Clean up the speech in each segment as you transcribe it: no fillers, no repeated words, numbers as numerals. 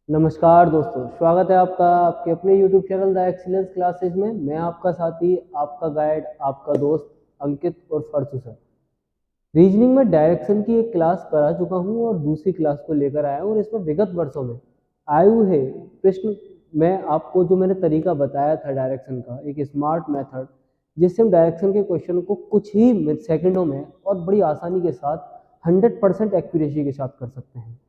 नमस्कार दोस्तों, स्वागत है आपका आपके अपने YouTube channel the excellence classes में। मैं आपका साथी, आपका गाइड, आपका दोस्त अंकित और फर्सू सर। रीजनिंग में डायरेक्शन की एक क्लास करा चुका हूं और दूसरी क्लास को लेकर आया हूं और इसमें विगत वर्षों में आए हुए प्रश्न मैं आपको जो मैंने तरीका बताया था डायरेक्शन का, एक स्मार्ट मेथड जिससे हम डायरेक्शन के क्वेश्चन को कुछ ही सेकंडों में और बड़ी आसानी के साथ 100% एक्यूरेसी के साथ कर सकते हैं।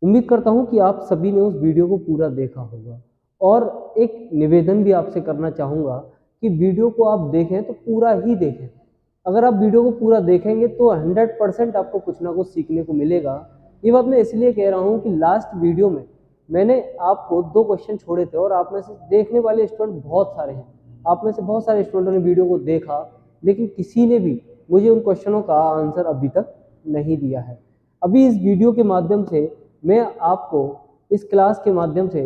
उम्मीद करता हूं कि आप सभी ने उस वीडियो को पूरा देखा होगा और एक निवेदन भी आपसे करना चाहूँगा कि वीडियो को आप देखें तो पूरा ही देखें। अगर आप वीडियो को पूरा देखेंगे तो 100% आपको कुछ ना कुछ सीखने को मिलेगा। ये बात मैं इसलिए कह रहा हूँ कि लास्ट वीडियो में मैंने आपको 2 क्वेश्चन छोड़े थे और आप में से देखने वाले स्टूडेंट बहुत सारे हैं। आप में से बहुत सारे स्टूडेंटों ने वीडियो को देखा, लेकिन किसी ने भी मुझे उन क्वेश्चनों का आंसर अभी तक नहीं दिया है। अभी इस वीडियो के माध्यम से मैं आपको इस क्लास के माध्यम से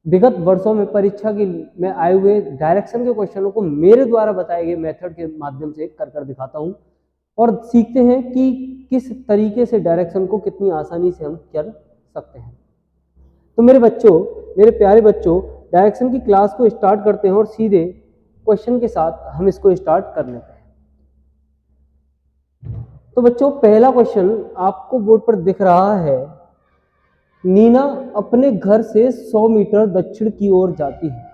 विगत वर्षों में परीक्षा के में आए हुए डायरेक्शन के क्वेश्चनों को मेरे द्वारा बताए गए मेथड के माध्यम से कर डायरेक्शन हूं और सीखते हैं कि किस तरीके से डायरेक्शन को कितनी आसानी से हम कर सकते हैं। तो मेरे बच्चों, मेरे प्यारे बच्चों, डायरेक्शन की क्लास को स्टार्ट करते हैं और सीधे क्वेश्चन के साथ हम इसको स्टार्ट कर लेते हैं। तो बच्चों, पहला क्वेश्चन आपको बोर्ड पर दिख रहा है। नीना अपने घर से 100 मीटर दक्षिण की ओर जाती है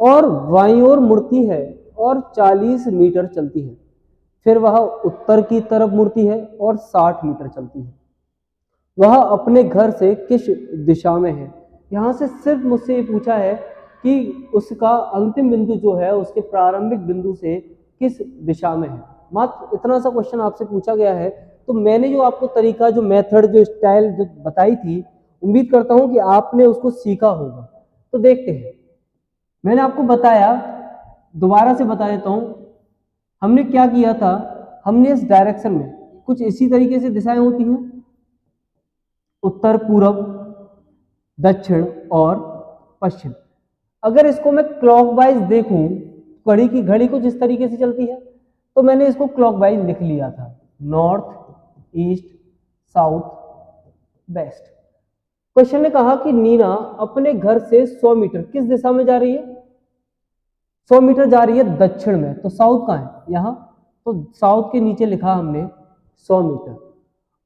और बाईं ओर मुड़ती है और 40 मीटर चलती है। फिर वह उत्तर की तरफ मुड़ती है और 60 मीटर चलती है। वह अपने घर से किस दिशा में है? यहाँ से सिर्फ मुझसे ये पूछा है कि उसका अंतिम बिंदु जो है उसके प्रारंभिक बिंदु से किस दिशा में है। मात्र इतना सा क्वेश्चन आपसे पूछा गया है। तो मैंने जो आपको तरीका, जो मेथड, जो स्टाइल जो बताई थी, उम्मीद करता हूं कि आपने उसको सीखा होगा। तो देखते हैं। मैंने आपको बताया, दोबारा से बता देता हूं, हमने क्या किया था। हमने इस डायरेक्शन में कुछ इसी तरीके से दिशाएं होती हैं, उत्तर, पूर्व, दक्षिण और पश्चिम। अगर इसको मैं क्लॉकवाइज देखूं, घड़ी की घड़ी कुछ इस तरीके से चलती है, तो मैंने इसको क्लॉकवाइज लिख लिया था, north, east, south, west. Question ने कहा कि नीना अपने घर से 100 मीटर किस दिशा में जा रही है? 100 मीटर जा रही है दक्षिण में। तो साउथ कहाँ है? यहाँ। तो साउथ के नीचे लिखा हमने 100 मीटर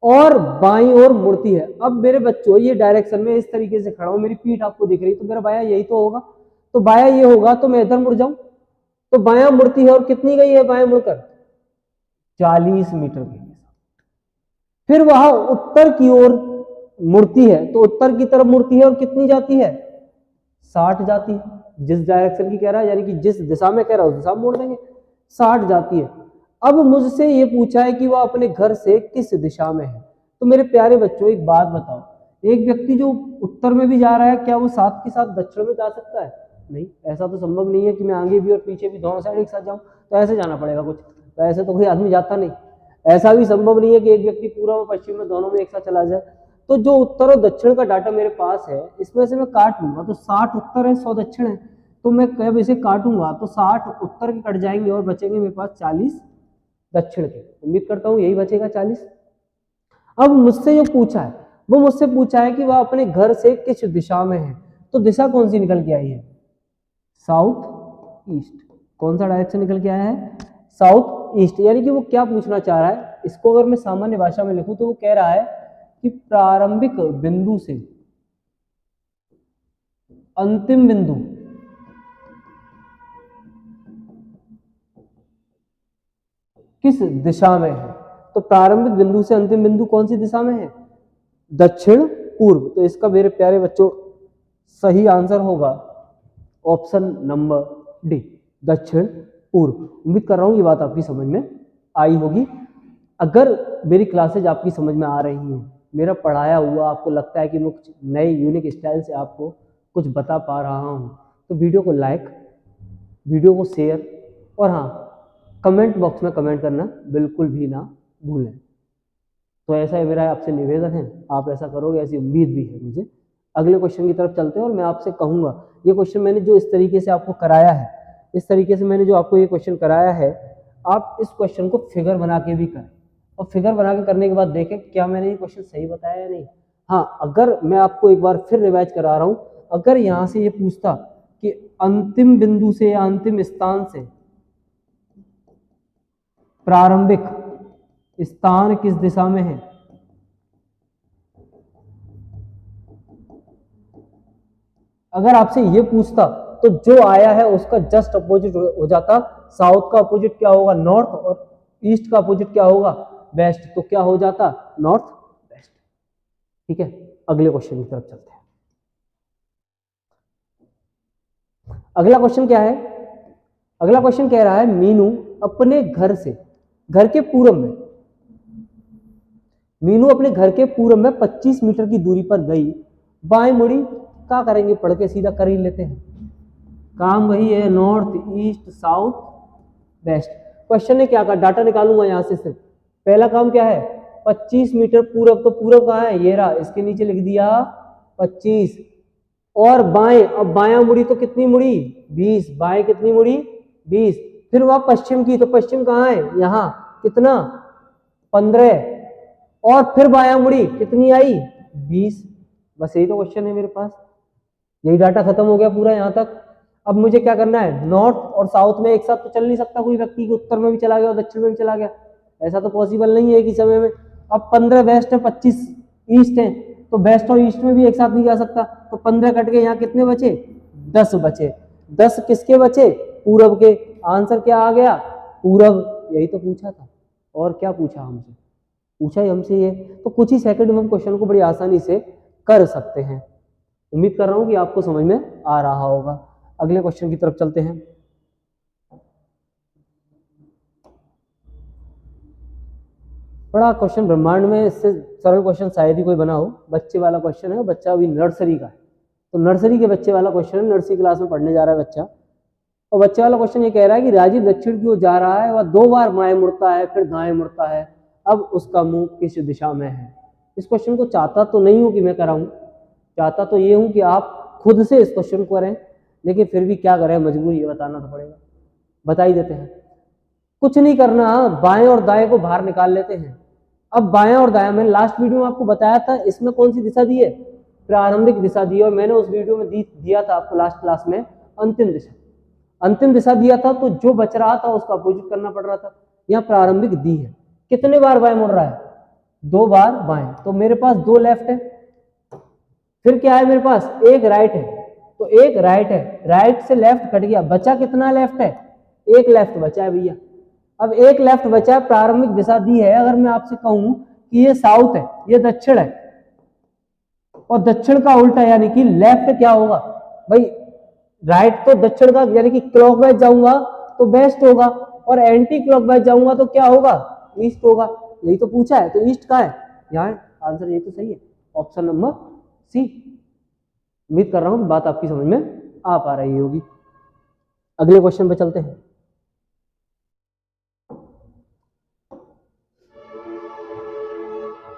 और बाईं ओर मुड़ती है। अब मेरे बच्चों, ये डायरेक्शन में इस तरीके से खड़ा हूं, मेरी पीठ आपको दिख रही, तो मेरा बायां यही तो होगा। तो बायां ये होगा तो मैं इधर मुड़ जाऊं। तो बायां मुड़ती है और कितनी गई है बायां मुड़कर? 40 मीटर गई है। फिर वह उत्तर की ओर मुड़ती है, तो उत्तर की तरफ मुड़ती है और कितनी जाती है? 60 जाती है। जिस डायरेक्शन की कह रहा है, यानी कि जिस दिशा में कह रहा है उस दिशा में मोड़ देंगे, 60 जाती है। अब मुझसे ये पूछा है कि वह अपने घर से किस दिशा में है। तो मेरे प्यारे बच्चों, एक बात बताओ, एक व्यक्ति जो उत्तर में भी जा रहा है, क्या वो साथ के साथ दक्षिण में जा सकता है? नहीं, ऐसा तो संभव नहीं है कि मैं आगे भी और पीछे भी दोनों साइड एक साथ जाऊं। तो ऐसे जाना पड़ेगा कुछ। तो ऐसे तो कोई आदमी जाता नहीं। ऐसा भी संभव नहीं है कि एक व्यक्ति पूर्व और पश्चिम में दोनों में एक साथ चला जाए। तो जो उत्तर और दक्षिण का डाटा मेरे पास है, इसमें से मैं काट लूंगा। तो 60 उत्तर है, 100 दक्षिण है। तो मैं कब इसे काटूंगा तो 60 उत्तर के कट जाएंगे और बचेंगे मेरे पास 40 दक्षिण के। उम्मीद करता हूं यही बचेगा 40। अब मुझसे जो पूछा है, वो मुझसे पूछा है कि वह अपने घर से किस दिशा में है। तो दिशा कौन सी निकल के आई है? South east. कौन सा डायरेक्शन निकल के आया है? South east. यानी कि वो क्या पूछना चाह रहा है, इसको अगर मैं सामान्य भाषा में लिखूं तो वो कह रहा है कि प्रारंभिक बिंदु से अंतिम बिंदु किस दिशा में है। तो प्रारंभिक बिंदु से अंतिम बिंदु कौन सी दिशा में है? दक्षिण पूर्व। तो इसका मेरे प्यारे बच्चों सही आंसर होगा ऑप्शन नंबर डी, दक्षिण पूर्व। उम्मीद कर रहा हूं ये बात आपकी समझ में आई होगी। अगर मेरी क्लासेज आपकी समझ में आ रही हैं, मेरा पढ़ाया हुआ आपको लगता है कि मैं कुछ नए यूनिक स्टाइल से आपको कुछ बता पा रहा हूं, तो वीडियो को लाइक, वीडियो को शेयर और हाँ, कमेंट बॉक्स में कमेंट करना बिल्कुल भी ना भूलें। तो ऐसा है मेरा आपसे निवेदन है, आप ऐसा करोगे ऐसी उम्मीद भी है मुझे। अगले क्वेश्चन की तरफ चलते हैं और मैं आपसे कहूँगा, ये क्वेश्चन मैंने जो इस तरीके से आपको कराया है, इस तरीके से मैंने जो आपको ये क्वेश्चन कराया है, आप इस क्वेश्चन को फिगर बना के भी करें और फिगर बना के करने के बाद देखें क्या मैंने ये क्वेश्चन सही बताया या नहीं। हाँ, अगर मैं आपको एक बार फिर रिवाइज करा रहा हूं, अगर यहां से ये पूछता कि अंतिम बिंदु से या अंतिम स्थान से प्रारंभिक स्थान किस दिशा में है, अगर आपसे ये पूछता तो जो आया है उसका जस्ट अपोजिट हो जाता। साउथ का अपोजिट क्या होगा, नॉर्थ, और ईस्ट का अपोजिट क्या होगा, वेस्ट। तो क्या हो जाता, नॉर्थ वेस्ट। ठीक है, अगले क्वेश्चन की तरफ चलते हैं। अगला क्वेश्चन क्या है, अगला क्वेश्चन कह रहा है मीनू अपने घर से, घर के पूरब में, मीनू अपने घर के पूरब में 25 मीटर की दूरी पर गई, बाएं मुड़ी। क्या करेंगे, पढ़ के सीधा कर ही लेते हैं, काम वही है, north east south west. Question ने क्या कहा, डाटा निकालूंगा यहां से सिर्फ। पहला काम क्या है, 25 मीटर पूरब, तो पूरब कहाँ है, ये रहा, इसके नीचे लिख दिया 25। और बाएं, अब बायां मुड़ी तो कितनी मुड़ी, 20, बाएं कितनी मुड़ी 20। फिर वह पश्चिम की, तो पश्चिम कहाँ है, यहाँ, कितना 15। और फिर बायां मुड़ी कितनी आई, 20। बस यही तो क्वेश्चन है मेरे पास, यही डाटा खत्म हो गया पूरा यहाँ तक। अब मुझे क्या करना है, नॉर्थ और साउथ में एक साथ तो चल नहीं सकता कोई व्यक्ति, कि उत्तर में भी चला गया और दक्षिण में भी चला गया, ऐसा तो पॉसिबल नहीं है एक ही समय में। अब 15 वेस्ट है, 25 ईस्ट है, तो वेस्ट और ईस्ट में भी एक साथ नहीं जा सकता। तो 15 कट के यहाँ कितने बचे, 10 बचे। 10 किसके बचे, पूरब के। आंसर क्या आ गया, पूरब। यही तो पूछा था, और क्या पूछा हमसे, पूछा ही हमसे ये। तो कुछ ही सेकंड में हम क्वेश्चन को बड़ी आसानी से कर सकते हैं। उम्मीद कर रहा हूं कि आपको समझ में आ रहा होगा। अगले क्वेश्चन की तरफ चलते हैं। बड़ा क्वेश्चन ब्रह्मांड में, इससे सरल क्वेश्चन शायद ही कोई बना हो। बच्चे वाला क्वेश्चन है, बच्चा अभी नर्सरी का है, तो नर्सरी के बच्चे वाला क्वेश्चन है, नर्सरी क्लास में पढ़ने जा रहा है बच्चा। और बच्चे वाला क्वेश्चन ये कह रहा है कि राजीव दक्षिण की ओर जा रहा है, वह 2 बार बाएं मुड़ता है, फिर दाएं मुड़ता है, अब उसका मुंह किस दिशा में है। इस क्वेश्चन को चाहता तो नहीं हूं कि मैं कराऊं, चाहता तो ये हूं कि आप खुद से इस क्वेश्चन को करें, लेकिन फिर भी क्या करें, मजबूरी है, बताना तो पड़ेगा। बता ही देते हैं, कुछ नहीं करना, बाएं और दाएं को बाहर निकाल लेते हैं। अब बाएं और दाएं, मैंने लास्ट वीडियो में आपको बताया था, इसमें कौन सी दिशा दी है, प्रारंभिक दिशा दी है। और मैंने उस वीडियो में दिया था आपको लास्ट क्लास में अंतिम दिशा, अंतिम दिशा दिया था। तो जो बच रहा था उसका अपोजिट करना पड़ रहा था। यहाँ प्रारंभिक दी है, कितने बार बाएं मुड़ रहा है, 2 बार बाएं, तो मेरे पास 2 लेफ्ट है। फिर क्या है मेरे पास, एक राइट है, तो एक राइट है, राइट से लेफ्ट कट गया, बचा कितना लेफ्ट है, एक लेफ्ट बचा है भैया। अब एक लेफ्ट बचा है, प्रारंभिक दिशा दी है। अगर मैं आपसे कहूं कि ये साउथ है, ये दक्षिण है, और दक्षिण का उल्टा यानी कि लेफ्ट क्या होगा भाई, राइट तो दक्षिण का, यानी कि क्लॉकवाइज जाऊंगा तो वेस्ट होगा, और एंटी क्लॉकवाइज जाऊंगा तो क्या होगा, ईस्ट होगा। यही तो पूछा है, तो ईस्ट का है, यहाँ आंसर ये तो सही है, ऑप्शन नंबर सी। उम्मीद कर रहा हूं बात आपकी समझ में आ पा रही होगी। अगले क्वेश्चन पे चलते हैं।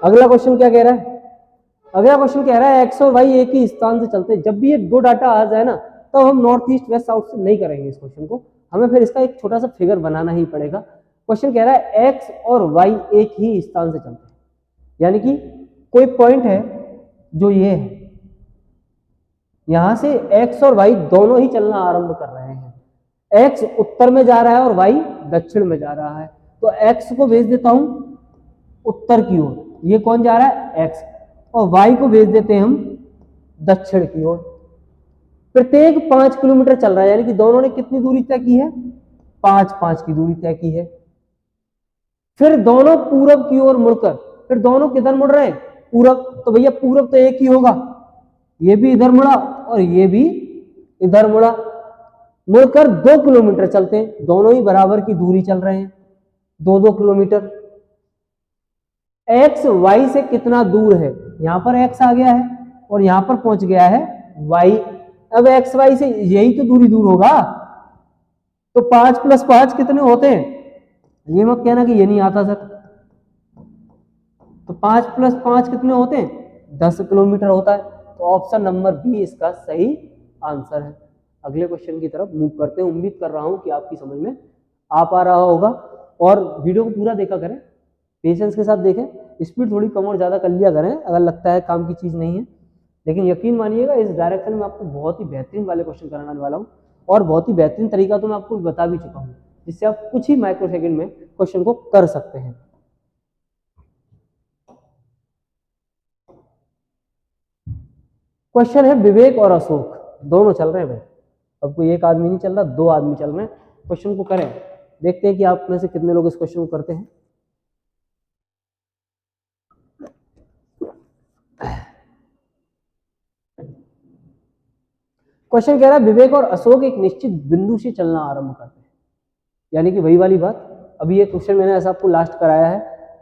अगला क्वेश्चन क्या कह रहा है, अगला क्वेश्चन कह रहा है एक्स और वाई एक ही स्थान से चलते हैं। जब भी ये 2 डाटा आ जाए ना, तो हम नॉर्थ ईस्ट वेस्ट साउथ से नहीं करेंगे इस क्वेश्चन को, हमें फिर इसका एक छोटा सा फिगर बनाना ही पड़ेगा। क्वेश्चन कह रहा है एक्स और वाई एक ही स्थान से चलते हैं, यानी कि कोई पॉइंट है जो ये है, यहां से एक्स और वाई दोनों ही चलना आरंभ कर रहे हैं। एक्स उत्तर में जा रहा है और वाई दक्षिण में जा रहा है, तो एक्स को भेज देता हूं उत्तर की ओर, ये कौन जा रहा है, एक्स, और वाई को भेज देते हैं हम दक्षिण की ओर। प्रत्येक 5 किलोमीटर चल रहा है, यानी कि दोनों ने कितनी दूरी तय की है, 5-5 की दूरी तय की है। फिर दोनों पूरब की ओर मुड़कर, फिर दोनों किधर मुड़ रहे हैं, पूरब, तो भैया पूरब तो एक ही होगा, ये भी इधर मुड़ा और ये भी इधर मुड़ा, मुड़कर 2 किलोमीटर चलते हैं, दोनों ही बराबर की दूरी चल रहे हैं, 2-2 किलोमीटर। एक्स वाई से कितना दूर है, यहां पर एक्स आ गया है और यहां पर पहुंच गया है वाई। अब एक्स वाई से यही तो दूरी दूर होगा, तो 5 + 5 कितने होते हैं, ये मत कहना कि ये नहीं आता सर, तो 5 + 5 कितने होते हैं, 10 किलोमीटर होता है। तो ऑप्शन नंबर बी इसका सही आंसर है। अगले क्वेश्चन की तरफ मूव करते हैं। उम्मीद कर रहा हूं कि आपकी समझ में आ पा रहा होगा, और वीडियो को पूरा देखा करें, पेशेंस के साथ देखें, स्पीड थोड़ी कम और ज़्यादा कर लिया करें अगर लगता है काम की चीज़ नहीं है, लेकिन यकीन मानिएगा इस डायरेक्शन में आपको बहुत ही बेहतरीन वाले क्वेश्चन कराने वाला हूँ, और बहुत ही बेहतरीन तरीका तो मैं आपको बता भी चुका हूँ, जिससे आप कुछ ही माइक्रो सेकेंड में क्वेश्चन को कर सकते हैं। क्वेश्चन है विवेक और अशोक, दोनों चल रहे हैं भाई, अब कोई एक आदमी नहीं चल रहा, 2 आदमी चल रहे हैं, क्वेश्चन को करें, देखते हैं कि आप में से कितने लोग इस क्वेश्चन को करते हैं। क्वेश्चन कह रहा है विवेक और अशोक एक निश्चित बिंदु से चलना आरंभ करते हैं, यानी कि वही वाली बात, अभी ये क्वेश्चन मैंने ऐसा आपको लास्ट कराया है,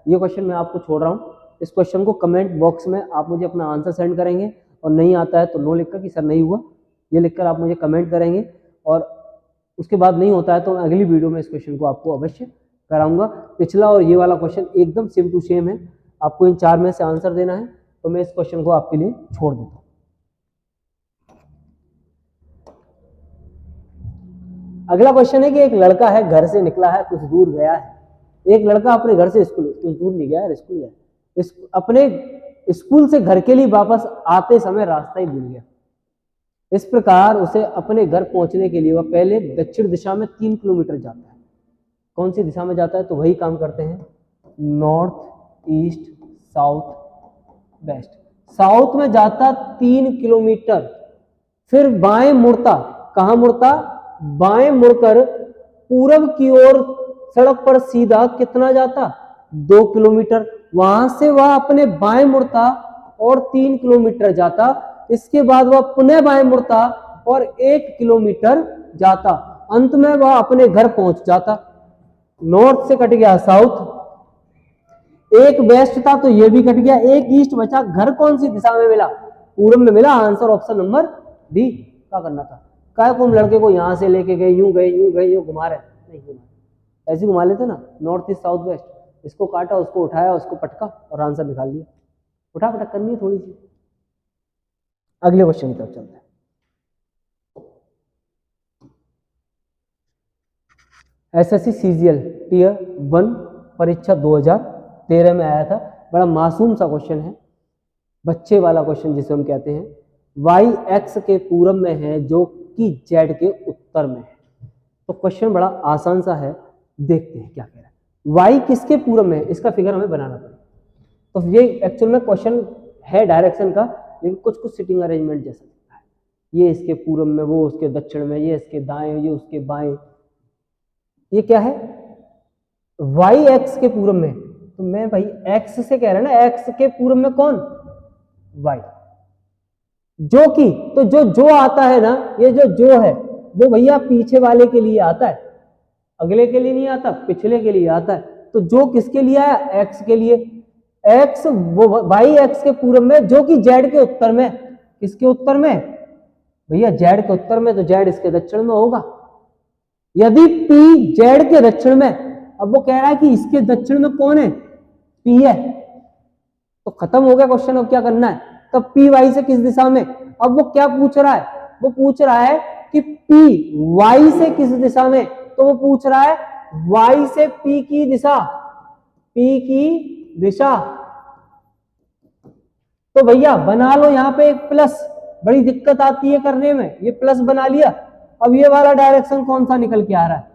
ये क्वेश्चन मैं आपको छोड़ रहा हूँ। इस क्वेश्चन को कमेंट बॉक्स में आप मुझे अपना आंसर सेंड करेंगे, और नहीं आता है तो नो लिखकर कि सर नहीं हुआ, ये लिखकर आप मुझे कमेंट करेंगे, और उसके बाद नहीं होता है तो मैं अगली वीडियो में इस क्वेश्चन को आपको अवश्य कराऊंगा। पिछला और ये वाला क्वेश्चन एकदम सेम टू सेम है, आपको इन 4 में से आंसर देना है, तो मैं इस क्वेश्चन को आपके लिए छोड़ देता हूँ। अगला क्वेश्चन है कि एक लड़का है, घर से निकला है, कुछ दूर गया है। एक लड़का अपने घर से स्कूल, कुछ दूर नहीं गया है, स्कूल गया, अपने स्कूल से घर के लिए वापस आते समय रास्ता ही भूल गया। इस प्रकार उसे अपने घर पहुंचने के लिए वह पहले दक्षिण दिशा में 3 किलोमीटर जाता है। कौन सी दिशा में जाता है? तो वही काम करते हैं, north, east, south, west. South में जाता 3 किलोमीटर, फिर बाएं मुड़ता, कहां मुड़ता? बाएं मुड़कर पूरब की ओर सड़क पर सीधा कितना जाता? 2 किलोमीटर। वहां से वह अपने बाएं मुड़ता और 3 किलोमीटर जाता, इसके बाद वह पुनः बाएं मुड़ता और 1 किलोमीटर जाता, अंत में वह अपने घर पहुंच जाता। नॉर्थ से कट गया साउथ, एक वेस्ट था तो ये भी कट गया, एक ईस्ट बचा। घर कौन सी दिशा में मिला? पूरब में मिला। Answer option number D. क्या करना था? क्या तुम लड़के को यहां से लेके गए, यूं गए, यूं गए, यूं घुमा रहे? नहीं घुमा, ऐसे घुमा लेते ना, नॉर्थ ईस्ट साउथ वेस्ट। इसको काटा, उसको उठाया, उसको पटका और आंसर निकाल लिया। उठा पटक करनी है थोड़ी सी। अगले क्वेश्चन की तरफ चलते हैं। एसएससी सीजीएल टियर 1 परीक्षा 2013 में आया था। बड़ा मासूम सा क्वेश्चन है, बच्चे वाला क्वेश्चन जिसे हम कहते हैं। वाई एक्स के पूरब में है जो कि जेड के उत्तर में है। तो क्वेश्चन बड़ा आसान सा है, देखते हैं क्या कह रहा है। वाई किसके पूरब में है, इसका फिगर हमें बनाना पड़ेगा। तो ये एक्चुअल में क्वेश्चन है डायरेक्शन का, लेकिन कुछ कुछ सिटिंग अरेंजमेंट जैसा दिखता है। ये इसके पूरब में, वो उसके दक्षिण में, ये इसके दाएं, ये उसके बाएं। ये क्या है? वाई एक्स के पूरब में। तो मैं भाई एक्स से कह रहा है ना, एक्स के पूरब में कौन? वाई। जो कि, तो जो आता है ना, ये जो है वो भैया पीछे वाले के लिए आता है, अगले के लिए नहीं आता, पिछले के लिए आता है। तो जो किसके लिए आया? एक्स के लिए। एक्स, वो वाई एक्स के पूरब में, जो कि जेड के उत्तर में। किसके उत्तर में? भैया जेड के उत्तर में, तो जेड इसके दक्षिण में होगा। यदि पी जेड के दक्षिण में, अब वो कह रहा है कि इसके दक्षिण में कौन है? पी है, तो खत्म हो गया क्वेश्चन। अब क्या करना है? तो पी वाई से किस दिशा में? अब वो क्या पूछ रहा है? वो पूछ रहा है कि पी वाई से किस दिशा में। तो वो पूछ रहा है वाई से पी की दिशा, पी की दिशा। तो भैया बना लो यहां पे एक प्लस, बड़ी दिक्कत आती है करने में। ये प्लस बना लिया। अब ये वाला डायरेक्शन कौन सा निकल के आ रहा है?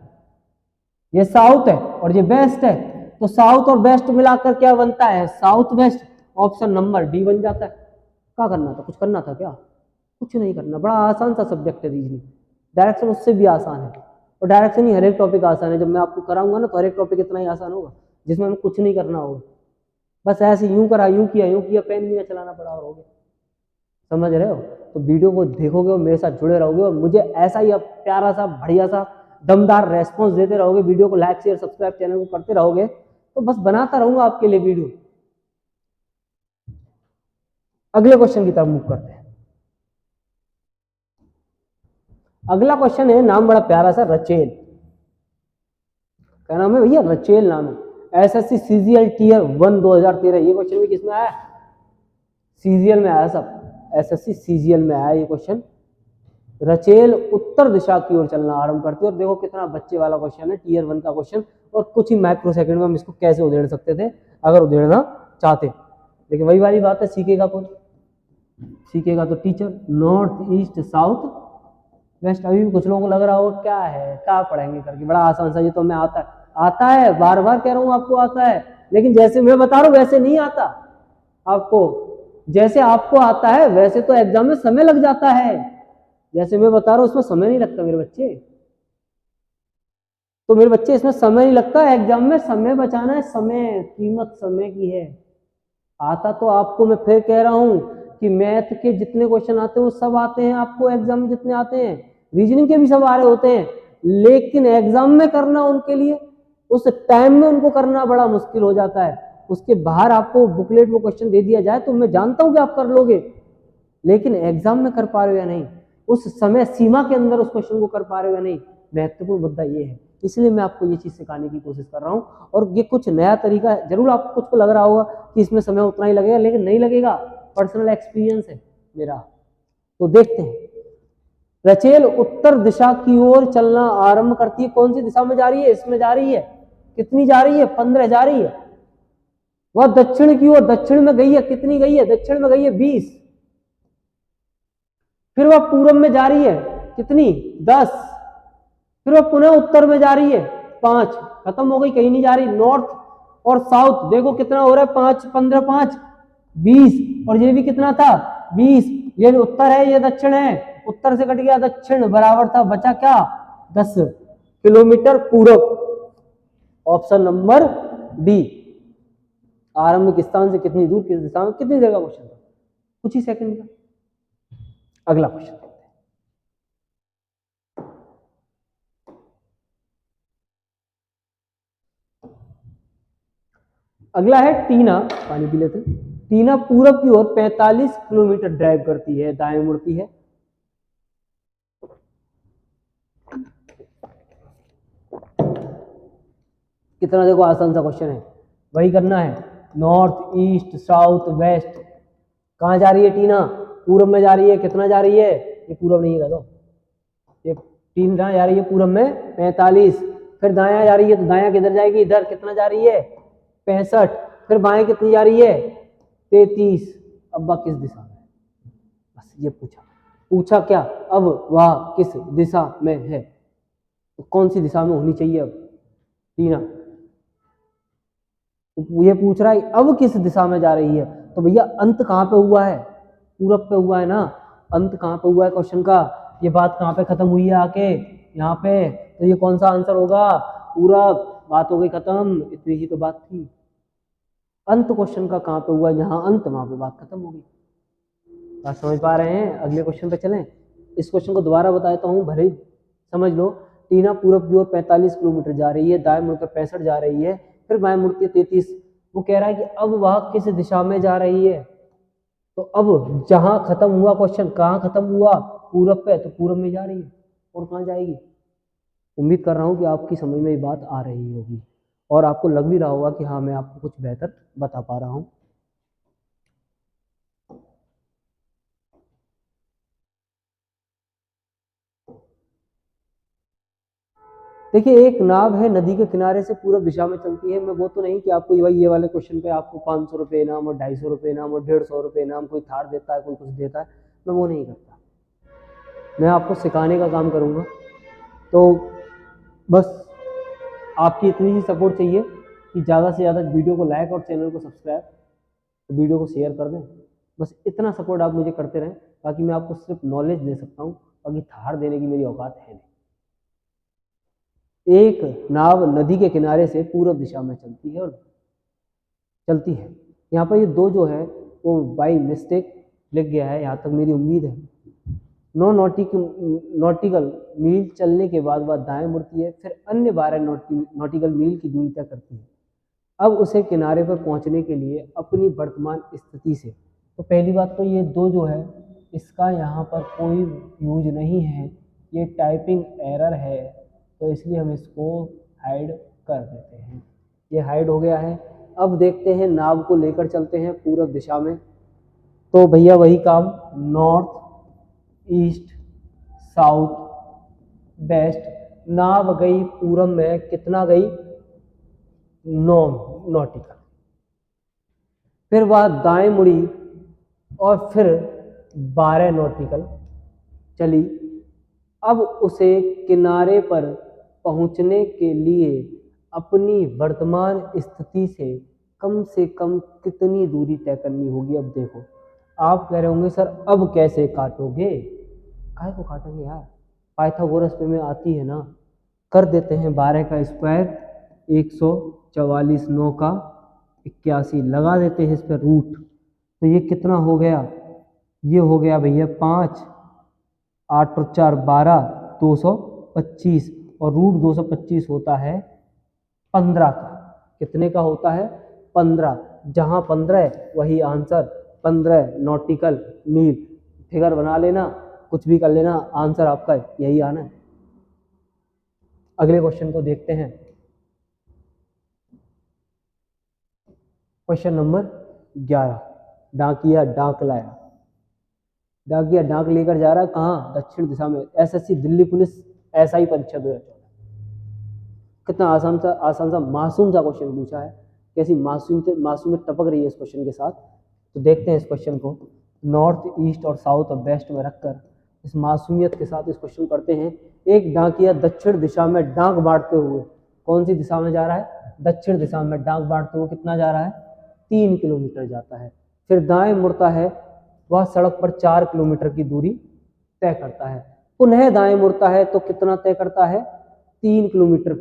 ये साउथ है और ये वेस्ट है। तो साउथ और वेस्ट मिलाकर क्या बनता है? South west. Option number D बन जाता है। क्या करना था? कुछ करना था क्या? कुछ नहीं करना। बड़ा आसान सा सब्जेक्ट है रीजनिंग। डायरेक्शन उससे भी आसान है, और डायरेक्शन ही हर एक टॉपिक आसान है। जब मैं आपको कराऊंगा ना, तो हर एक टॉपिक इतना ही आसान होगा जिसमें हमें कुछ नहीं करना होगा। बस ऐसे यूं करा, यूं किया, पेन भी ना चलाना पड़ा और हो गया। समझ रहे हो? तो वीडियो को देखोगे और मेरे साथ जुड़े रहोगे, और मुझे ऐसा ही प्यारा सा, बढ़िया सा, दमदार रेस्पॉन्स देते रहोगे। वीडियो को लाइक, शेयर, सब्सक्राइब चैनल को करते रहोगे, तो बस बनाता रहूंगा आपके लिए वीडियो। अगले क्वेश्चन की तरफ मूव करते हैं। अगला क्वेश्चन है, नाम बड़ा प्यारा सा, रचेल। क्या नाम है भैया? रचेल नाम है। SSC CGL tier 1 2013। ये क्वेश्चन भी किसमें आया? सीजीएल में आया सब। एसएससी सीजीएल में आया ये क्वेश्चन। रचेल उत्तर दिशा की ओर चलना आरंभ करती है। और देखो कितना बच्चे वाला क्वेश्चन है, टियर 1 का क्वेश्चन, और कुछ ही माइक्रो सेकंड में हम इसको कैसे उधेड़ सकते थे, अगर उधेड़ना चाहते। लेकिन वही वाली बात है, सीखेगा कौन? सीखेगा तो teacher. North east south waste. अभी भी कुछ लोगों को लग रहा होगा क्या है, क्या पढ़ेंगे करके, बड़ा आसान सा, ये तो हमें आता है। आता है, बार बार कह रहा हूँ आपको आता है, लेकिन जैसे मैं बता रहा हूँ वैसे नहीं आता आपको। जैसे आपको आता है वैसे तो एग्जाम में समय लग जाता है, जैसे मैं बता रहा हूँ उसमें समय नहीं लगता मेरे बच्चे। तो मेरे बच्चे इसमें समय नहीं लगता, एग्जाम में समय बचाना है, समय, कीमत समय की है। आता तो आपको, मैं फिर कह रहा हूं कि मैथ के जितने क्वेश्चन आते हैं वो सब आते हैं आपको, एग्जाम में जितने आते हैं, रीजनिंग के भी सब आ रहे होते हैं, लेकिन एग्जाम में करना उनके लिए, उस टाइम में उनको करना बड़ा मुश्किल हो जाता है। उसके बाहर आपको बुकलेट वो क्वेश्चन दे दिया जाए तो मैं जानता हूं कि आप कर लोगे, लेकिन एग्जाम में कर पा रहे हो या नहीं, उस समय सीमा के अंदर उस क्वेश्चन को कर पा रहे हो या नहीं, महत्वपूर्ण मुद्दा ये है। इसलिए मैं आपको ये चीज सिखाने की कोशिश कर रहा हूँ। और ये कुछ नया तरीका है, जरूर आपको कुछ को लग रहा होगा कि इसमें समय उतना ही लगेगा, लेकिन नहीं लगेगा, पर्सनल एक्सपीरियंस है मेरा। तो देखते हैं। रचेल उत्तर दिशा की ओर चलना आरंभ करती है, कौन सी दिशा में जा रही है? इसमें जा रही है। कितनी जा रही है? 15 जा रही है। वह दक्षिण की ओर, दक्षिण में गई है, कितनी गई है? दक्षिण में गई है 20। फिर वह पूरब में जा रही है, कितनी? 10। फिर वह पुनः उत्तर में जा रही है, 5। खत्म हो गई, कहीं नहीं जा रही। नॉर्थ और साउथ देखो कितना हो रहा है, 5, 15, 5, 20। और ये भी कितना था? 20। ये उत्तर है, ये दक्षिण है, उत्तर से कट गया दक्षिण, बराबर था, बचा क्या? 10 किलोमीटर पूरब। Option number D. आरंभिक स्थान से कितनी दूर, किस दिशा में, कितनी देर का क्वेश्चन था? कुछ ही सेकंड का। अगला क्वेश्चन। अगला है टीना, पानी पी लेते। टीना पूरब की ओर 45 किलोमीटर ड्राइव करती है, दाएं मुड़ती है। कितना देखो आसान सा क्वेश्चन है, वही करना है। North east south waste. कहाँ जा रही है टीना? पूरब में जा रही है। कितना जा रही है? ये पूरब नहीं है, तो ये टीना जा रही है पूरब में 45। फिर दाया जा रही है, तो दाया किधर जाएगी? इधर। कितना जा रही है? 65। फिर बाएं कितनी जा रही है? 33। अब वह किस दिशा में? बस ये पूछा क्या? अब वह किस दिशा में है, तो कौन सी दिशा में होनी चाहिए अब टीना? ये पूछ रहा है अब किस दिशा में जा रही है, तो भैया अंत कहाँ पे हुआ है? पूरब पे हुआ है ना। अंत कहाँ पे हुआ है क्वेश्चन का? ये बात कहाँ पे खत्म हुई है आके? यहाँ पे। तो ये कौन सा आंसर होगा? पूरब। बात हो गई खत्म, इतनी ही तो बात थी। अंत क्वेश्चन का कहाँ पे हुआ? जहाँ अंत, वहां पे बात खत्म हो गई। बात समझ पा रहे हैं? अगले क्वेश्चन पे चलें। इस क्वेश्चन को दोबारा बता देता हूँ, भले ही समझ लो। टीना पूरब की ओर 45 किलोमीटर जा रही है, दाएं मुड़कर 65 जा रही है, फिर बाएं मुड़ती है 33। वो कह रहा है कि अब वह किस दिशा में जा रही है, तो अब जहां खत्म हुआ क्वेश्चन, कहाँ खत्म हुआ? पूरब पे, तो पूरब में जा रही है। और कहाँ जाएगी? उम्मीद कर रहा हूँ कि आपकी समझ में ये बात आ रही होगी और आपको लग भी रहा होगा कि हाँ मैं आपको कुछ बेहतर बता पा रहा हूँ। देखिए, एक नाव है, नदी के किनारे से पूरब दिशा में चलती है। मैं वो तो नहीं कि आपको ये वाले क्वेश्चन पे आपको 500 रुपये इनाम और 250 रुपये इनाम और 150 रुपये इनाम, कोई थार देता है, कोई कुछ देता है, मैं वो नहीं करता। मैं आपको सिखाने का काम करूँगा। तो बस आपकी इतनी ही सपोर्ट चाहिए कि ज़्यादा से ज़्यादा वीडियो को लाइक और चैनल को सब्सक्राइब, तो वीडियो को शेयर कर दें। बस इतना सपोर्ट आप मुझे करते रहें, ताकि मैं आपको सिर्फ नॉलेज दे सकता हूँ, बाकी थार देने की मेरी औकात है नहीं। एक नाव नदी के किनारे से पूर्व दिशा में चलती है और चलती है। यहाँ पर ये दो जो है वो बाई मिस्टेक लिख गया है, यहाँ तक मेरी उम्मीद है। 9 नॉटिकल मील चलने के बाद वह दाएं मुड़ती है, फिर अन्य 12 नॉटिकल मील की दूरी तय करती है। अब उसे किनारे पर पहुंचने के लिए अपनी वर्तमान स्थिति से, तो पहली बात तो ये दो जो है इसका यहाँ पर कोई यूज नहीं है, ये टाइपिंग एरर है, तो इसलिए हम इसको हाइड कर देते हैं। ये हाइड हो गया है। अब देखते हैं, नाव को लेकर चलते हैं पूर्व दिशा में, तो भैया वही काम, नॉर्थ ईस्ट साउथ वेस्ट। नाव गई पूरब में, कितना गई? 9 नॉटिकल। फिर वह दाएं मुड़ी और फिर 12 नॉटिकल चली। अब उसे किनारे पर पहुंचने के लिए अपनी वर्तमान स्थिति से कम कितनी दूरी तय करनी होगी। अब देखो, आप कह रहे होंगे सर अब कैसे काटोगे, काहे को काटेंगे यार, पाइथागोरस पे में आती है ना। कर देते हैं 12 का स्क्वायर 144, 9 का 81, लगा देते हैं इस पर रूट, तो ये कितना हो गया, ये हो गया भैया 5, 8 और 4 12, 225, और रूट 225 होता है 15 का। कितने का होता है, 15। जहां 15 है वही आंसर, 15 नॉटिकल मील। फिगर बना लेना, कुछ भी कर लेना, आंसर आपका यही आना है। अगले क्वेश्चन को देखते हैं। क्वेश्चन नंबर 11, डाकिया डाक लाया। डाकिया डाक लेकर जा रहा है कहाँ, दक्षिण दिशा में। एसएससी दिल्ली पुलिस एसआई परीक्षा 2014। कितना आसान सा मासूम सा क्वेश्चन पूछा है, कैसी मासूमियत टपक रही है इस क्वेश्चन के साथ। तो देखते हैं इस क्वेश्चन को नॉर्थ ईस्ट और साउथ और वेस्ट में रखकर इस मासूमियत के साथ इस क्वेश्चन करते हैं। एक डाकिया दक्षिण दिशा में डाक बांटते हुए कौन सी दिशा में जा रहा है, दक्षिण दिशा में डाक बांटते हुए कितना जा रहा है, 3 किलोमीटर जाता है। फिर दाएं मुड़ता है, वह सड़क पर 4 किलोमीटर की दूरी तय करता है। पुनः दाएं मुड़ता है तो कितना तय करता है, 3 किलोमीटर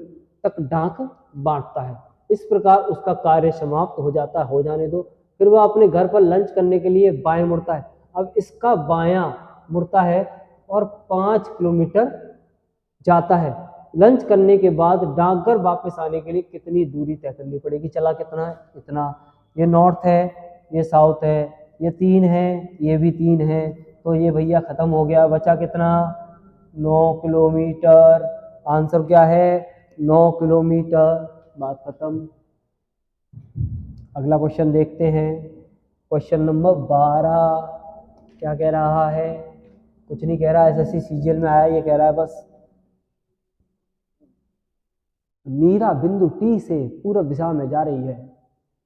तक डाक बांटता है। इस प्रकार उसका कार्य समाप्त हो जाता है, हो जाने दो। फिर वह अपने घर पर लंच करने के लिए बाएं मुड़ता है। अब इसका बायां मुड़ता है और 5 किलोमीटर जाता है। लंच करने के बाद डाकघर वापस आने के लिए कितनी दूरी तय करनी पड़ेगी। चला कितना है, इतना। ये नॉर्थ है, ये साउथ है, ये 3 है, ये भी 3 है, तो ये भैया खत्म हो गया। बचा कितना, 9 किलोमीटर। आंसर क्या है, 9 किलोमीटर। बात खत्म। अगला क्वेश्चन देखते हैं। क्वेश्चन नंबर 12 क्या कह रहा है, कुछ नहीं कह रहा, एसएससी सीजीएल में आया, ये कह रहा है बस मीरा बिंदु टी से पूर्व दिशा में जा रही है।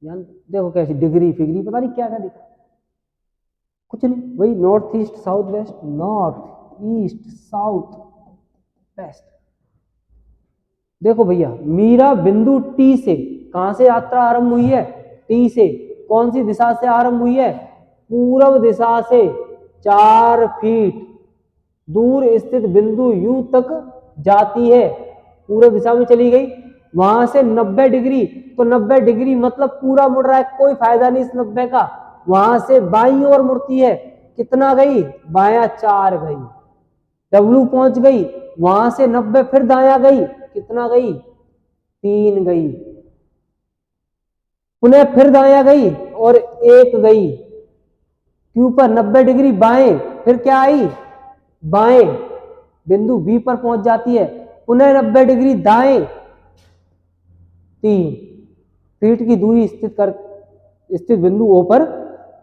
देखो कैसी डिग्री फिगरी पता नहीं क्या क्या दिखा, कुछ नहीं, वही north east south waste, north east south waste. देखो भैया मीरा बिंदु टी से कहां से यात्रा आरंभ हुई है, टी से। कौन सी दिशा से आरंभ हुई है, पूर्व दिशा से 4 फीट दूर स्थित बिंदु यू तक जाती है। पूर्व दिशा में चली गई, वहां से 90 डिग्री, तो 90 डिग्री मतलब पूरा मुड़ रहा है, कोई फायदा नहीं इस 90 का। वहां से बाईं ओर मुड़ती है, कितना गई, बायां 4 गई, डब्ल्यू पहुंच गई। वहां से 90 फिर दायां गई, कितना गई, 3 गई। पुनः फिर दायां गई और 1 गई। क्यू पर 90 डिग्री बाएं, फिर क्या आई, बाएं बिंदु बी पर पहुंच जाती है। पुनः 90 डिग्री दाएं, 3 फीट की दूरी स्थित बिंदु ओ पर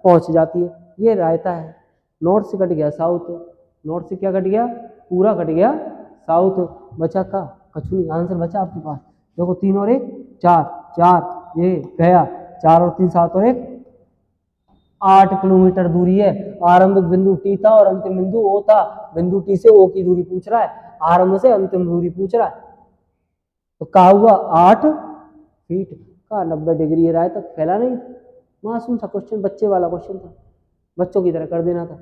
पहुंच जाती है। ये रायता है। नॉर्थ से कट गया साउथ, नॉर्थ से क्या कट गया, पूरा कट गया साउथ। बचा का कछु नहीं, आंसर बचा आपके पास। देखो 3 और 1 4, 4 ये गया, 4 और 3 7 और 1 8 किलोमीटर दूरी है। आरंभिक बिंदु टी था और अंतिम बिंदु ओ था। बिंदु टी से ओ की दूरी पूछ रहा है, आरंभ से अंतिम दूरी पूछ रहा है। तो कहा हुआ 8 फीट का 90 डिग्री राय तक फैला नहीं। मासूम सा क्वेश्चन, बच्चे वाला क्वेश्चन था, बच्चों की तरह कर देना था।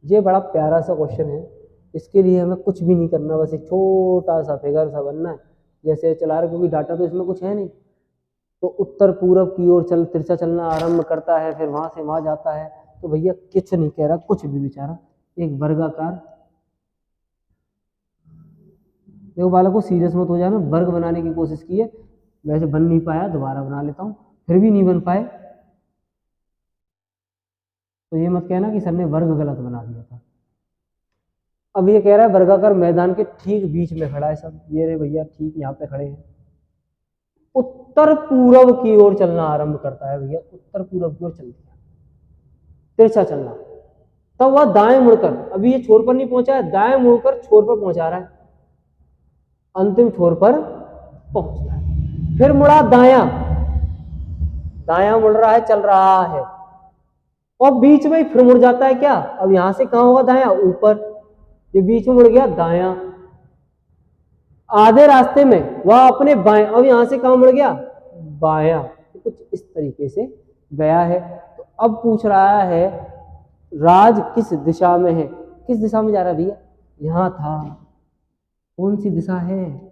ये बड़ा प्यारा सा क्वेश्चन है, इसके लिए हमें कुछ भी नहीं करना, बस एक छोटा सा फिगर सा बनना है जैसे चला रहे, क्योंकि डाटा तो इसमें कुछ है नहीं। तो उत्तर पूर्व की ओर तिरछा चलना आरंभ करता है, फिर वहां से वहां जाता है। तो भैया कुछ नहीं कह रहा, कुछ भी बेचारा, एक वर्गाकार। देखो बालक को सीरियस मत हो जाना, वर्ग बनाने की कोशिश की है, वैसे बन नहीं पाया, दोबारा बना लेता हूँ, फिर भी नहीं बन पाए तो ये मत कहना कि सर ने वर्ग गलत बना दिया था। अब ये कह रहा है वर्गाकार मैदान के ठीक बीच में खड़ा है सब, ये रे भैया ठीक यहाँ पे खड़े हैं। उत्तर पूर्व की ओर चलना आरंभ करता है भैया, उत्तर पूर्व की ओर चलती है, तिरछा चलना। तब वह दाएं मुड़कर, अभी ये छोर पर नहीं पहुंचा है, दाएं मुड़कर छोर पर पहुंचा रहा है, अंतिम छोर पर पहुंचता है। फिर मुड़ा दायां, दायां मुड़ रहा है, चल रहा है, और बीच में ही फिर मुड़ जाता है क्या? अब यहां से कहां होगा दायां? ऊपर, ये बीच में मुड़ गया दायां। आधे रास्ते में वह अपने बाएं, अब यहां से कहां मुड़ गया? बायां। कुछ इस तरीके से गया है। तो अब पूछ रहा है राज किस दिशा में है? किस दिशा में जा रहा है भैया? यहां था, कौन सी दिशा है?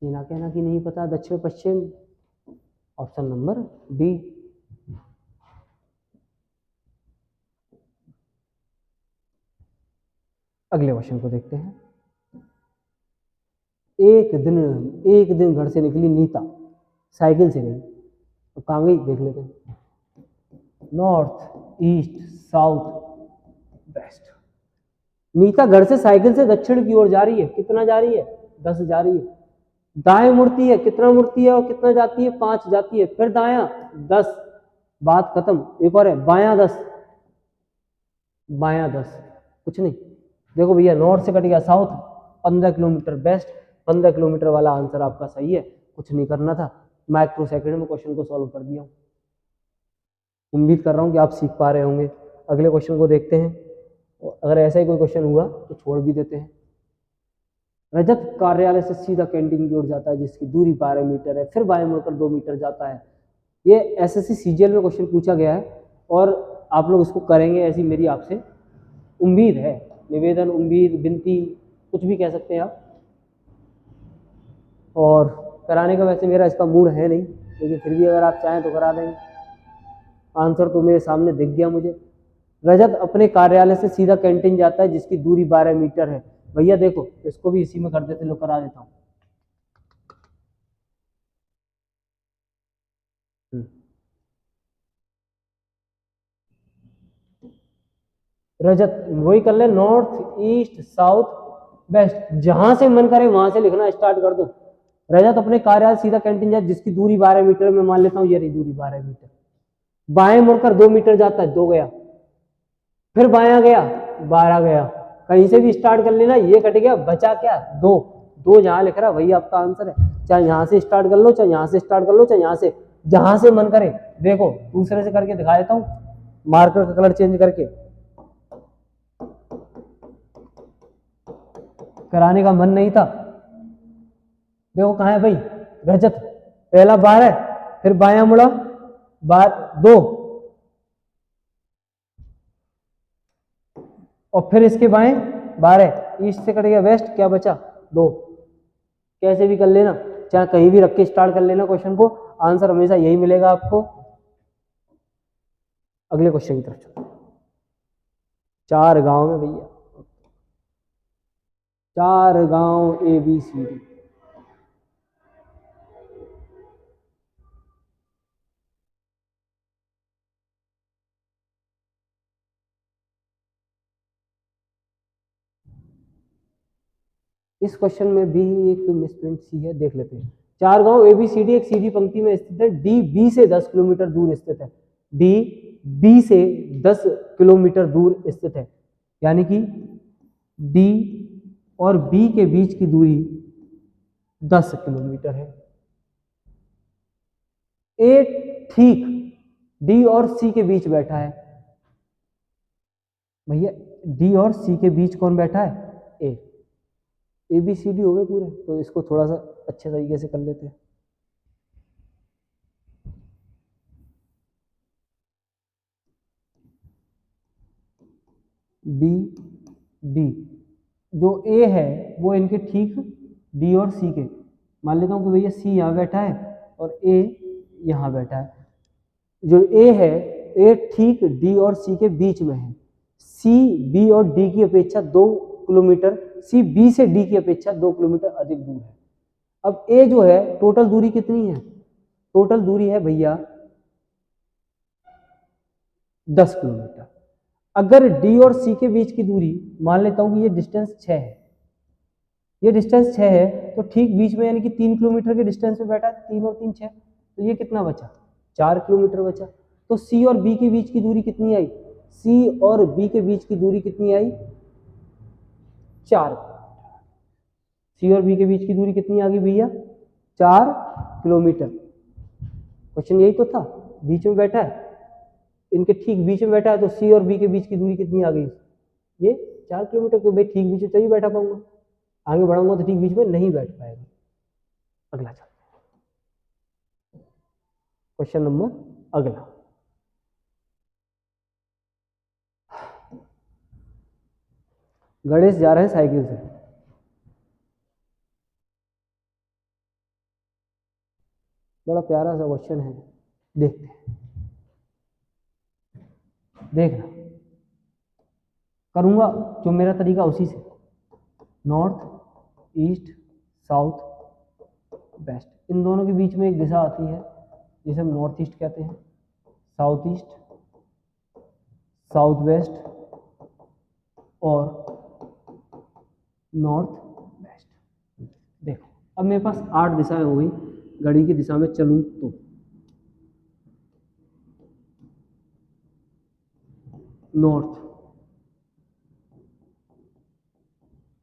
ना कहना कि नहीं पता, दक्षिण पश्चिम, ऑप्शन नंबर डी। अगले क्वेश्चन को देखते हैं। एक दिन घर से निकली नीता, साइकिल से गई, तो कहाँ गई देख लेते हैं। North, east, south, west. Nita घर से साइकिल से दक्षिण की ओर जा रही है। कितना जा रही है? 10 जा रही है। दाएं मुड़ती है, कितना मुड़ती है और कितना जाती है? 5 जाती है। फिर दायां 10, बात खत्म। एक और है बायां 10, बायां 10, कुछ नहीं। देखो भैया, नॉर्थ से कट गया साउथ, 15 किलोमीटर वेस्ट। 15 किलोमीटर वाला आंसर आपका सही है, कुछ नहीं करना था। माइक्रो सेकंड में क्वेश्चन को सॉल्व कर दिया। उम्मीद कर रहा हूं कि आप सीख पा रहे होंगे। अगले क्वेश्चन को देखते हैं, और अगर ऐसा ही कोई क्वेश्चन हुआ तो छोड़ भी देते हैं। रजत कार्यालय से सीधा कैंटीन की ओर जाता है जिसकी दूरी 12 मीटर है, फिर बाएं मुड़कर 2 मीटर जाता है। ये एसएससी सीजीएल में क्वेश्चन पूछा गया है और आप लोग इसको करेंगे, ऐसी मेरी आपसे उम्मीद है। निवेदन, उम्मीद, विनती, कुछ भी कह सकते हैं आप। और कराने का वैसे मेरा इसका मूड है नहीं, लेकिन फिर भी अगर आप चाहें तो करा देंगे। आंसर तो मेरे सामने दिख गया मुझे। रजत अपने कार्यालय से सीधा कैंटीन जाता है जिसकी दूरी 12 मीटर है। भैया देखो, इसको भी इसी में कर देते, लो करा देता हूँ। रजत वही कर ले, नॉर्थ, ईस्ट, साउथ, वेस्ट, जहां से मन करे वहां से लिखना स्टार्ट कर दो। रजत अपने कार्यालय सीधा कैंटीन जाता है जिसकी दूरी 12 मीटर में मान लेता हूँ, ये रही दूरी 12 मीटर। बाएं मुड़कर 2 मीटर जाता है, 2 गया। फिर बायां गया, 12 गया। कहीं से भी स्टार्ट कर लेना, ये कट गया, बचा क्या? 2। 2 जहां लिख रहा वही आपका आंसर है। चाहे यहां से स्टार्ट कर लो, चाहे यहां से स्टार्ट कर लो, चाहे यहां से, जहां से मन करे। देखो दूसरे से करके दिखा देता हूं, मार्कर का कलर चेंज करके। कराने का मन नहीं था। देखो कहां है भाई रजत, पहला 12, फिर बायां मुड़ा 2, और फिर इसके बाएं 12, ईस्ट से कट गया वेस्ट, क्या बचा? 2। कैसे भी कर लेना, चाहे कहीं भी रख के स्टार्ट कर लेना क्वेश्चन को, आंसर हमेशा यही मिलेगा आपको। अगले क्वेश्चन की तरफ चलते हैं। 4 गांव में भैया, 4 गांव ABCD। इस क्वेश्चन में भी एक मिसप्रिंट सी है, देख लेते हैं। 4 गांव ABCD एक सीधी पंक्ति में स्थित है। D B से 10 किलोमीटर दूर स्थित है। D B से 10 किलोमीटर दूर स्थित है, यानी कि D और B के बीच की दूरी 10 किलोमीटर है। A ठीक D और C के बीच बैठा है। भैया D और C के बीच कौन बैठा है? A। ABCD हो गए पूरे, तो इसको थोड़ा सा अच्छे तरीके से कर लेते हैं। B D, जो A है वो इनके ठीक D और C के, मान लेता हूं कि भैया C यहाँ बैठा है और A यहाँ बैठा है। जो A है, A ठीक D और C के बीच में है। C B और D की अपेक्षा 2 किलोमीटर, C B से D की अपेक्षा 2 किलोमीटर अधिक दूर है। अब A जो है, टोटल दूरी कितनी है? टोटल दूरी है भैया 10 किलोमीटर। अगर D और C के बीच की दूरी, मान लेता हूं कि ये डिस्टेंस 6 है, ये डिस्टेंस 6 है, तो ठीक बीच में यानी कि 3 किलोमीटर के डिस्टेंस पे बैठा है। 3 और 3 6, तो ये कितना बचा? 4 किलोमीटर बचा। तो C और B के बीच की दूरी कितनी आई? C और B के बीच की दूरी कितनी आई? 4। C और B के बीच की दूरी कितनी आ गई भैया? 4 किलोमीटर। क्वेश्चन यही तो था, बीच में बैठा है, इनके ठीक बीच में बैठा है, तो सी और बी के बीच की दूरी कितनी आ गई? ये 4 किलोमीटर के। भाई ठीक बीच में तभी बैठा पाऊंगा, आगे बढ़ाऊंगा तो ठीक बीच में नहीं बैठ पाएगा। अगला चलते हैं, क्वेश्चन नंबर अगला। गणेश जा रहे हैं साइकिल से, बड़ा प्यारा सा क्वेश्चन है, देखते हैं। देखना, करूंगा जो मेरा तरीका उसी से, नॉर्थ ईस्ट साउथ वेस्ट, इन दोनों के बीच में एक दिशा आती है जिसे हम नॉर्थ ईस्ट कहते हैं, साउथ ईस्ट, साउथ वेस्ट और नॉर्थ वेस्ट। देखो अब मेरे पास 8 दिशाएं हो गई, घड़ी की दिशा में चलूं तो north,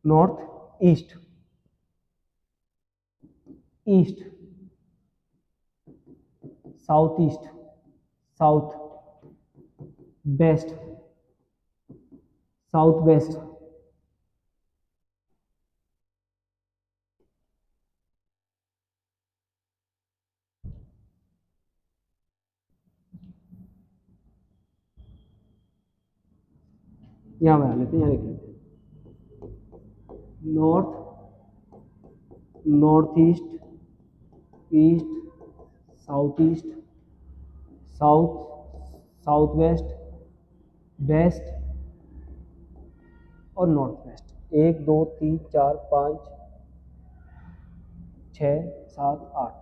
north east, east, south east, south west, south west, यहां बना लेते हैं, यहां लिख लेते हैं, north, north east, east, south east, south, south west, west और नॉर्थ वेस्ट। 1 2 3 4 5 6 7 8,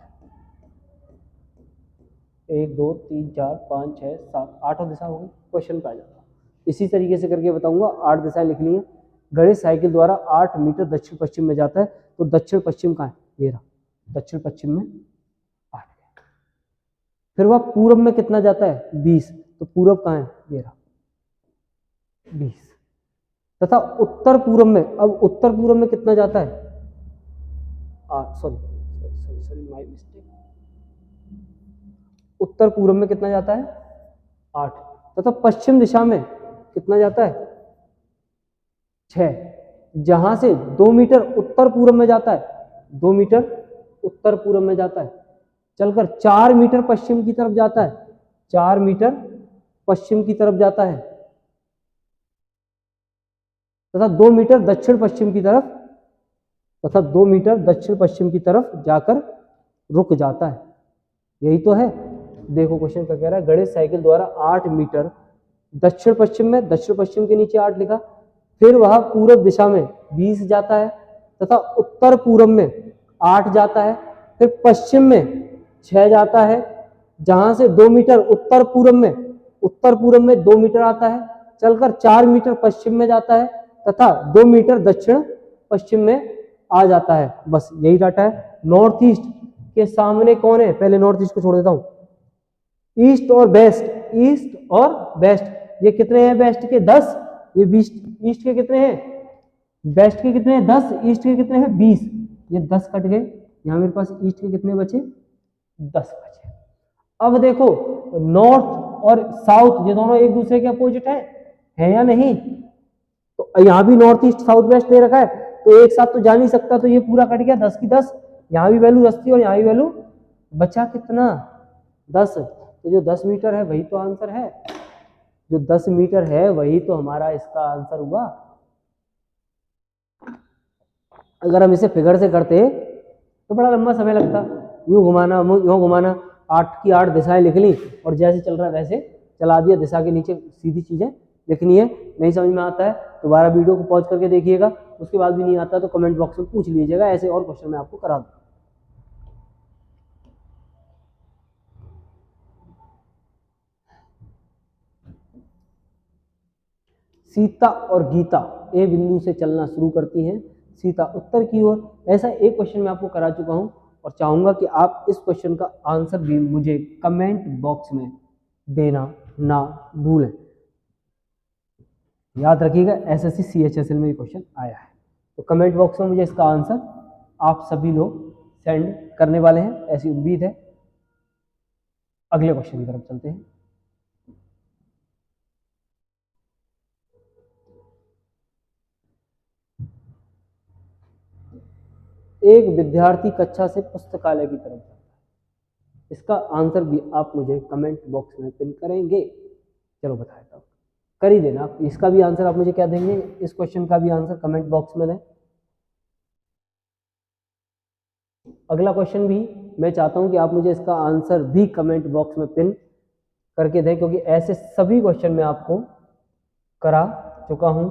1 2 3 4 5 6 7 8 दिशा होगी, क्वेश्चन पे आ जाता। इसी तरीके से करके बताऊंगा, 8 दिशाएं लिख ली हैं। गणेश साइकिल द्वारा 8 मीटर दक्षिण पश्चिम में जाता है, तो दक्षिण पश्चिम कहाँ है? ये रहा, दक्षिण पश्चिम में 8। फिर वह पूर्व में कितना जाता है? 20, तो पूर्व कहाँ है? ये रहा 20। तथा उत्तर पूर्व में, अब उत्तर पूर्व में कितना जाता है? 8, सॉरी माय मिस्टेक, उत्तर पूर्व में कितना जाता है? 8। तथा पश्चिम दिशा में कितना जाता है? 6, जहां से 2 मीटर उत्तर पूर्व में जाता है, 2 मीटर उत्तर पूर्व में जाता है, चलकर 4 मीटर पश्चिम की तरफ जाता है, 4 मीटर पश्चिम की तरफ जाता है, तथा 2 मीटर दक्षिण पश्चिम की तरफ, तथा 2 मीटर दक्षिण पश्चिम की तरफ जाकर रुक जाता है। यही तो है। देखो क्वेश्चन क्या कह रहा है, गणेश साइकिल द्वारा 8 मीटर दक्षिण पश्चिम में, दक्षिण पश्चिम के नीचे 8 लिखा, फिर वह पूर्व दिशा में 20 जाता है, तथा उत्तर पूर्व में 8 जाता है, फिर पश्चिम में 6 जाता है, जहां से 2 मीटर उत्तर पूर्व में 2 मीटर आता है, चलकर 4 मीटर पश्चिम में जाता है, तथा 2 मीटर दक्षिण पश्चिम में आ जाता है। बस यही डाटा है। नॉर्थ ईस्ट के सामने कौन है? पहले नॉर्थ ईस्ट को छोड़ देता हूं, ईस्ट और वेस्ट, ईस्ट और वेस्ट, ये कितने हैं? वेस्ट के 10, ये ईस्ट के कितने हैं? वेस्ट के कितने हैं? 10, ईस्ट के कितने हैं? 20, ये 10 कट गए, यहां मेरे पास ईस्ट के कितने बचे? 10 बचे। अब देखो नॉर्थ और साउथ ये दोनों एक दूसरे के अपोजिट है या नहीं? तो यहां भी नॉर्थ ईस्ट साउथ वेस्ट दे रखा है, तो एक साथ तो जा नहीं सकता, तो ये पूरा कट गया 10 की 10, यहाँ भी वैल्यू 10 थी और यहाँ भी वैल्यू, बचा कितना? 10। तो जो 10 मीटर है वही तो आंसर है, जो 10 मीटर है वही तो हमारा इसका आंसर हुआ। अगर हम इसे फिगर से करते तो बड़ा लंबा समय लगता, यूं घुमाना यूं घुमाना, 8 की 8 दिशाएं लिख ली और जैसे चल रहा है वैसे चला दिया, दिशा के नीचे सीधी चीजें लिखनी है। नहीं समझ में आता है दोबारा वीडियो को पॉज करके देखिएगा, उसके बाद भी नहीं आता तो कमेंट बॉक्स में पूछ लीजिएगा, ऐसे और क्वेश्चन मैं आपको करा दूँ। सीता और गीता ए बिंदु से चलना शुरू करती हैं, सीता उत्तर की ओर। ऐसा एक क्वेश्चन मैं आपको करा चुका हूं और चाहूंगा कि आप इस क्वेश्चन का आंसर भी मुझे कमेंट बॉक्स में देना ना भूलें। याद रखिएगा SSC CHSL में ये क्वेश्चन आया है, तो कमेंट बॉक्स में मुझे इसका आंसर आप सभी लोग सेंड करने वाले हैं, ऐसी उम्मीद है। अगले क्वेश्चन की तरफ चलते हैं। एक विद्यार्थी कक्षा से पुस्तकालय की तरफ जाता है। इसका आंसर भी आप मुझे कमेंट बॉक्स में पिन करेंगे। चलो बताएगा, कर ही देना आप। इसका भी आंसर आप मुझे क्या देंगे, इस क्वेश्चन का भी आंसर कमेंट बॉक्स में दें। अगला क्वेश्चन भी मैं चाहता हूं कि आप मुझे इसका आंसर भी कमेंट बॉक्स में पिन करके दें, क्योंकि ऐसे सभी क्वेश्चन मैं आपको करा चुका हूं।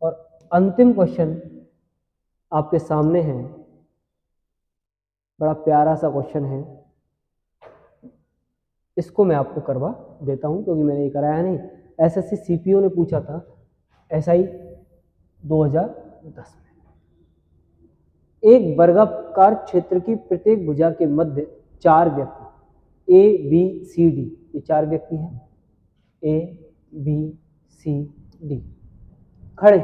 और अंतिम क्वेश्चन आपके सामने है, बड़ा प्यारा सा क्वेश्चन है, इसको मैं आपको करवा देता हूं क्योंकि मैंने ये कराया नहीं। एसएससी सीपीओ ने पूछा था एसआई 2010 में। एक वर्गाकार क्षेत्र की प्रत्येक भुजा के मध्य 4 व्यक्ति ए बी सी डी, ये 4 व्यक्ति हैं, ए बी सी डी खड़े,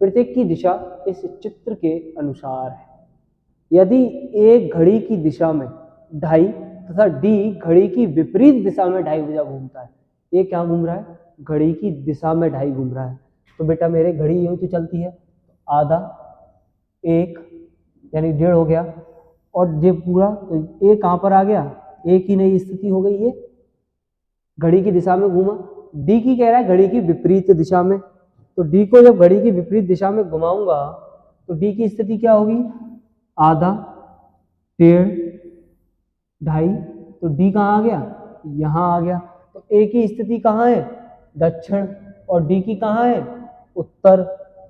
प्रत्येक की दिशा इस चित्र के अनुसार है। यदि एक घड़ी की दिशा में 2.5 तथा डी घड़ी की विपरीत दिशा में 2.5 बजा घूमता है। ये क्या घूम रहा है, घड़ी की दिशा में 2.5 घूम रहा है। तो बेटा मेरे घड़ी यूं तो चलती है, आधा 1 यानी 1.5 हो गया, और ये पूरा तो ये कहां पर आ गया, एक ही नई स्थिति हो गई, ये घड़ी की दिशा में घूमा। डी की कह रहा है घड़ी की विपरीत दिशा में, तो डी को जब घड़ी की विपरीत दिशा में घुमाऊंगा तो डी की स्थिति क्या होगी, आधा 1.5 2.5, तो डी कहाँ आ गया, यहां आ गया। तो ए की स्थिति कहाँ है, दक्षिण, और डी की कहाँ है, उत्तर।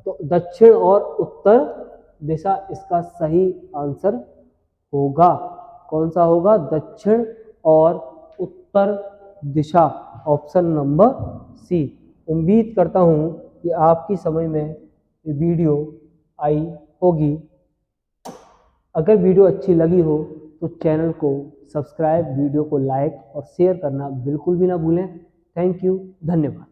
तो दक्षिण और उत्तर दिशा इसका सही आंसर होगा। कौन सा होगा, दक्षिण और उत्तर दिशा, ऑप्शन नंबर सी। उम्मीद करता हूं कि आपकी समझ में ये वीडियो आई होगी। अगर वीडियो अच्छी लगी हो तो चैनल को सब्सक्राइब, वीडियो को लाइक और शेयर करना बिल्कुल भी ना भूलें। थैंक यू, धन्यवाद।